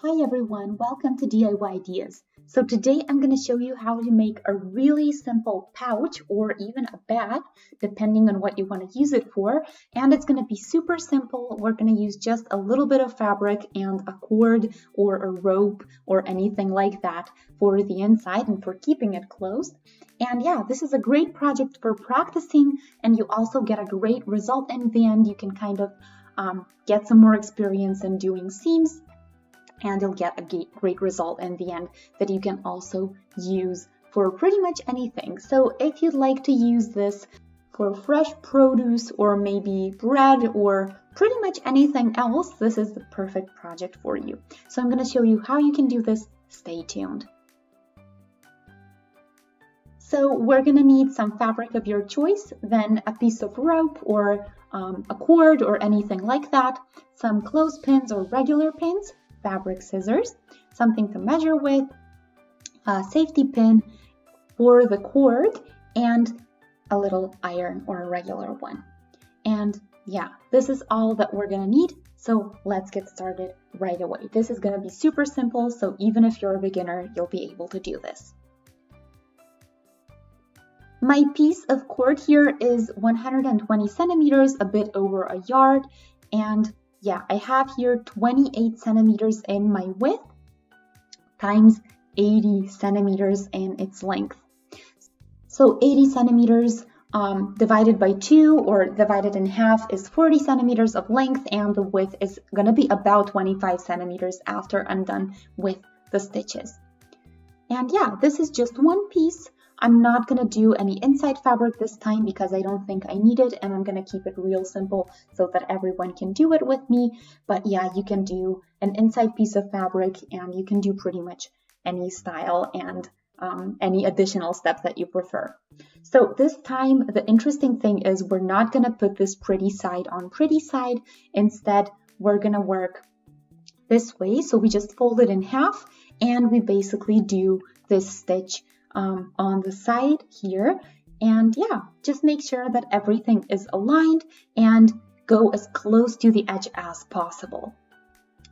Hi everyone, welcome to DIY Ideas. So today I'm going to show you how to make a really simple pouch or even a bag, depending on what you want to use it for. And it's going to be super simple. We're going to use just a little bit of fabric and a cord or a rope or anything like that for the inside and for keeping it closed. And yeah, this is a great project for practicing, and you also get a great result in the end. You can kind of get some more experience in doing seams, and you'll get a great result in the end that you can also use for pretty much anything. So if you'd like to use this for fresh produce or maybe bread or pretty much anything else, this is the perfect project for you. So I'm going to show you how you can do this. Stay tuned. So we're going to need some fabric of your choice, then a piece of rope or a cord or anything like that, some clothespins or regular pins, fabric scissors, something to measure with, a safety pin for the cord, and a little iron or a regular one. And yeah, this is all that we're gonna need. So let's get started right away. This is gonna be super simple, so even if you're a beginner, you'll be able to do this. My piece of cord here is 120 centimeters, a bit over a yard, and yeah, I have here 28 centimeters in my width times 80 centimeters in its length. So 80 centimeters divided by 2 or divided in half is 40 centimeters of length, and the width is going to be about 25 centimeters after I'm done with the stitches. And yeah, this is just one piece. I'm not going to do any inside fabric this time because I don't think I need it, and I'm going to keep it real simple so that everyone can do it with me. But yeah, you can do an inside piece of fabric, and you can do pretty much any style and any additional steps that you prefer. So this time, the interesting thing is we're not going to put this pretty side on pretty side. Instead, we're going to work this way. So we just fold it in half, and we basically do this stitch on the side here. And yeah, just make sure that everything is aligned and go as close to the edge as possible.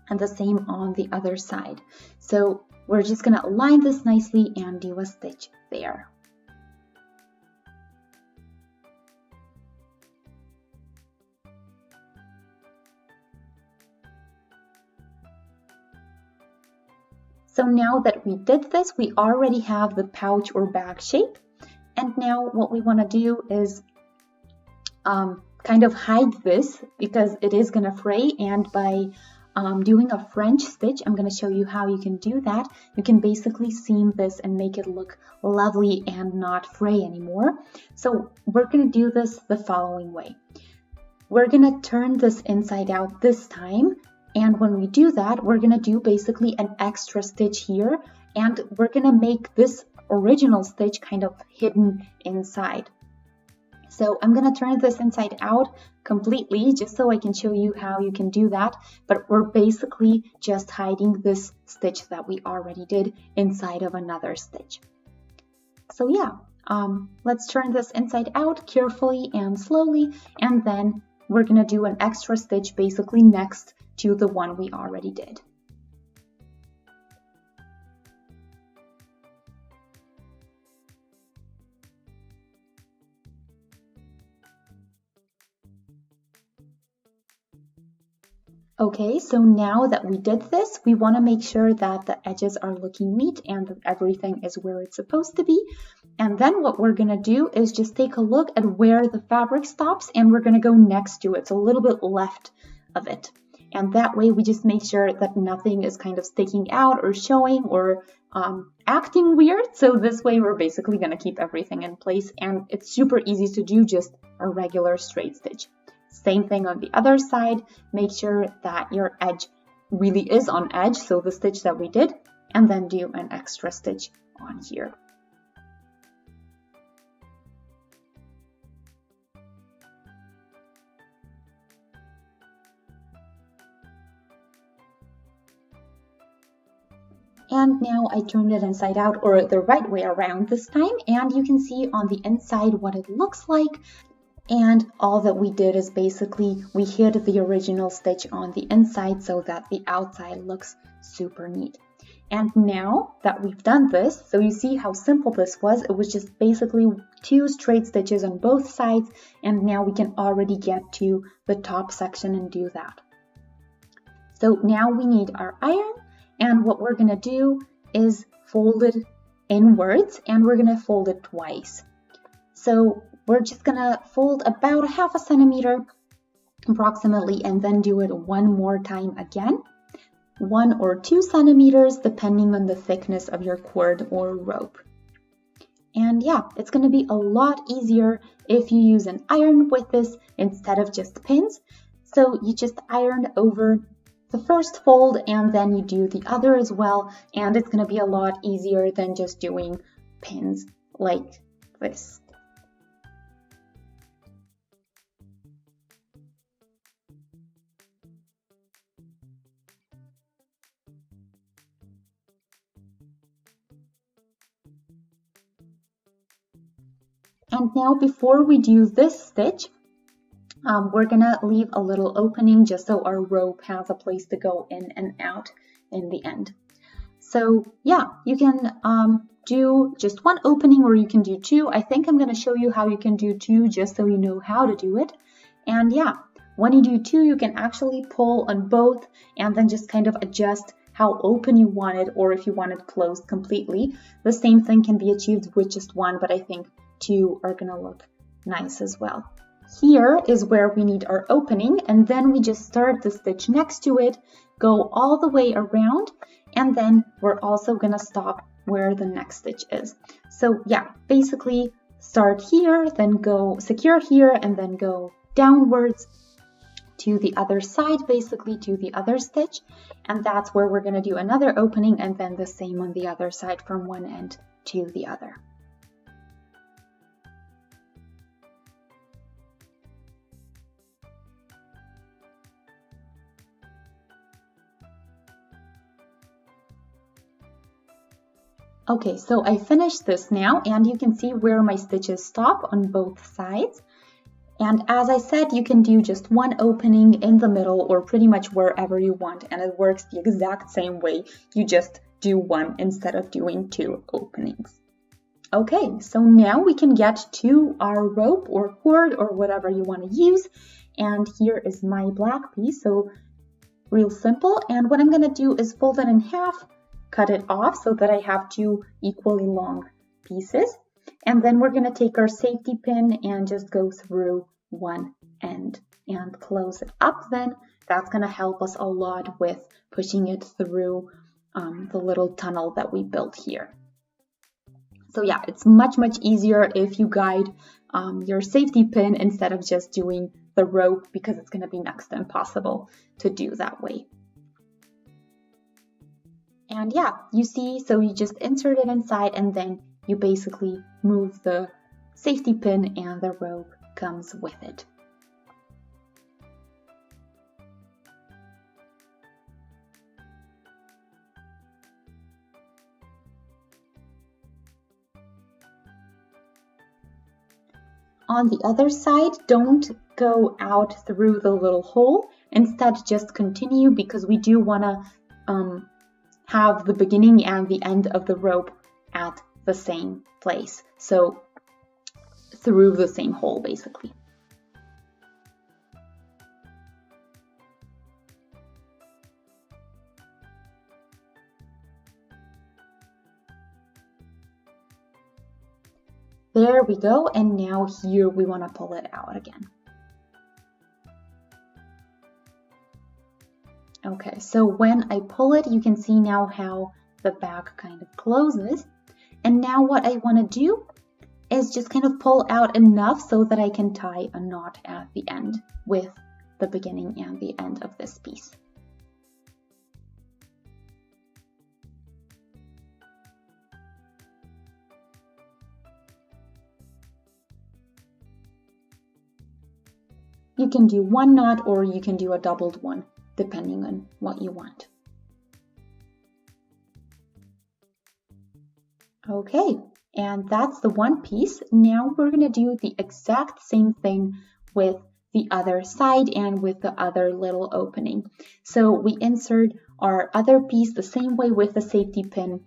And the same on the other side. So we're just going to align this nicely and do a stitch there. So now that we did this, we already have the pouch or bag shape. And now what we want to do is kind of hide this because it is going to fray. And by doing a French stitch, I'm going to show you how you can do that. You can basically seam this and make it look lovely and not fray anymore. So we're going to do this the following way. We're going to turn this inside out this time. And when we do that, we're going to do basically an extra stitch here, and we're going to make this original stitch kind of hidden inside. So I'm going to turn this inside out completely just so I can show you how you can do that, but we're basically just hiding this stitch that we already did inside of another stitch. So yeah, let's turn this inside out carefully and slowly, and then we're going to do an extra stitch basically next to the one we already did. Okay, so now that we did this, we want to make sure that the edges are looking neat and that everything is where it's supposed to be. And then what we're going to do is just take a look at where the fabric stops, and we're going to go next to it, so a little bit left of it. And that way we just make sure that nothing is kind of sticking out or showing or acting weird. So this way we're basically going to keep everything in place, and it's super easy to do, just a regular straight stitch. Same thing on the other side. Make sure that your edge really is on edge, so the stitch that we did, and then do an extra stitch on here. And now I turned it inside out, or the right way around this time, and you can see on the inside what it looks like. And all that we did is basically we hid the original stitch on the inside so that the outside looks super neat. And now that we've done this, so you see how simple this was. It was just basically 2 straight stitches on both sides, and now we can already get to the top section and do that. So now we need our iron, and what we're gonna do is fold it inwards, and we're gonna fold it twice. So we're just gonna fold about 1/2 centimeter approximately, and then do it one more time again, 1 or 2 centimeters depending on the thickness of your cord or rope. And yeah, it's gonna be a lot easier if you use an iron with this instead of just pins. So you just iron over the first fold and then you do the other as well, and it's gonna be a lot easier than just doing pins like this. And now before we do this stitch, we're gonna leave a little opening just so our rope has a place to go in and out in the end. So yeah, you can do just 1 opening or you can do 2. I think I'm gonna show you how you can do 2 just so you know how to do it. And yeah, when you do 2, you can actually pull on both and then just kind of adjust how open you want it, or if you want it closed completely. The same thing can be achieved with just 1, but I think 2 are gonna look nice as well. Here is where we need our opening, and then we just start the stitch next to it, go all the way around, and then we're also gonna stop where the next stitch is. So yeah, basically start here, then go secure here, and then go downwards to the other side, basically to the other stitch, and that's where we're gonna do another opening, and then the same on the other side from one end to the other. Okay, so I finished this now, and you can see where my stitches stop on both sides. And as I said, you can do just 1 opening in the middle or pretty much wherever you want, and it works the exact same way. You just do 1 instead of doing 2 openings. Okay, so now we can get to our rope or cord or whatever you want to use. And here is my black piece, so real simple. And what I'm going to do is fold it in half, cut it off so that I have 2 equally long pieces. And then we're going to take our safety pin and just go through one end and close it up. Then that's going to help us a lot with pushing it through the little tunnel that we built here. So yeah, it's much easier if you guide your safety pin instead of just doing the rope, because it's going to be next to impossible to do that way. And yeah, you see, so you just insert it inside and then you basically move the safety pin and the rope comes with it. On the other side, don't go out through the little hole. Instead, just continue, because we do want to have the beginning and the end of the rope at the same place. So through the same hole, basically. There we go, and now here we want to pull it out again. Okay, so when I pull it, you can see now how the back kind of closes. And now what I want to do is just kind of pull out enough so that I can tie a knot at the end with the beginning and the end of this piece. You can do 1 knot or you can do a doubled one, depending on what you want. Okay, And that's the one piece. Now we're going to do the exact same thing with the other side and with the other little opening. So we insert our other piece the same way with the safety pin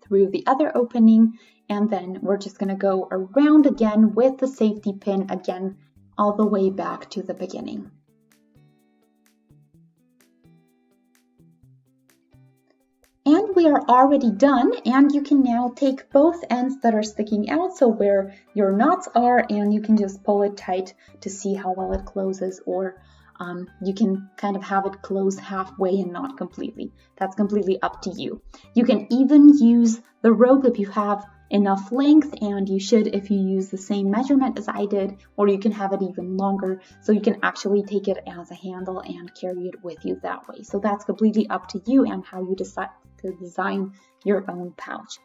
through the other opening, and then we're just going to go around again with the safety pin again all the way back to the beginning. And we are already done, and you can now take both ends that are sticking out, so where your knots are, and you can just pull it tight to see how well it closes, or you can kind of have it close halfway and not completely. That's completely up to you. You can even use the rope if you have enough length, and you should if you use the same measurement as I did, or you can have it even longer so you can actually take it as a handle and carry it with you that way. So that's completely up to you and how you decide to design your own pouch.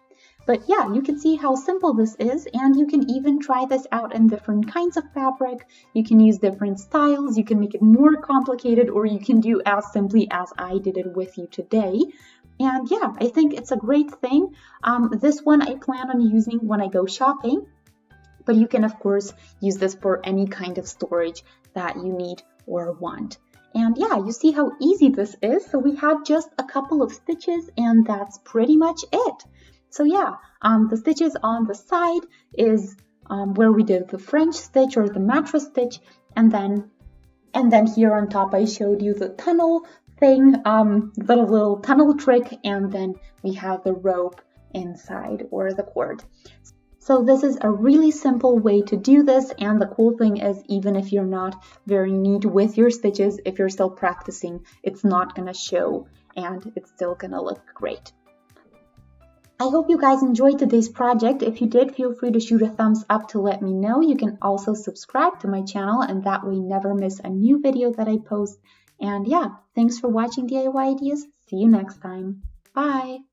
But yeah, you can see how simple this is, and you can even try this out in different kinds of fabric. You can use different styles, you can make it more complicated, or you can do as simply as I did it with you today. And yeah, I think it's a great thing. This one I plan on using when I go shopping, but you can of course use this for any kind of storage that you need or want. And yeah, you see how easy this is. So we have just a couple of stitches, and that's pretty much it. So yeah, the stitches on the side is where we did the French stitch or the mattress stitch, and then here on top I showed you the tunnel thing, the little tunnel trick, and then we have the rope inside or the cord. So this is a really simple way to do this, and the cool thing is even if you're not very neat with your stitches, if you're still practicing, it's not gonna show and it's still gonna look great. I hope you guys enjoyed today's project. If you did, feel free to shoot a thumbs up to let me know. You can also subscribe to my channel, and that way never miss a new video that I post. And yeah, thanks for watching DIY Ideas. See you next time. Bye!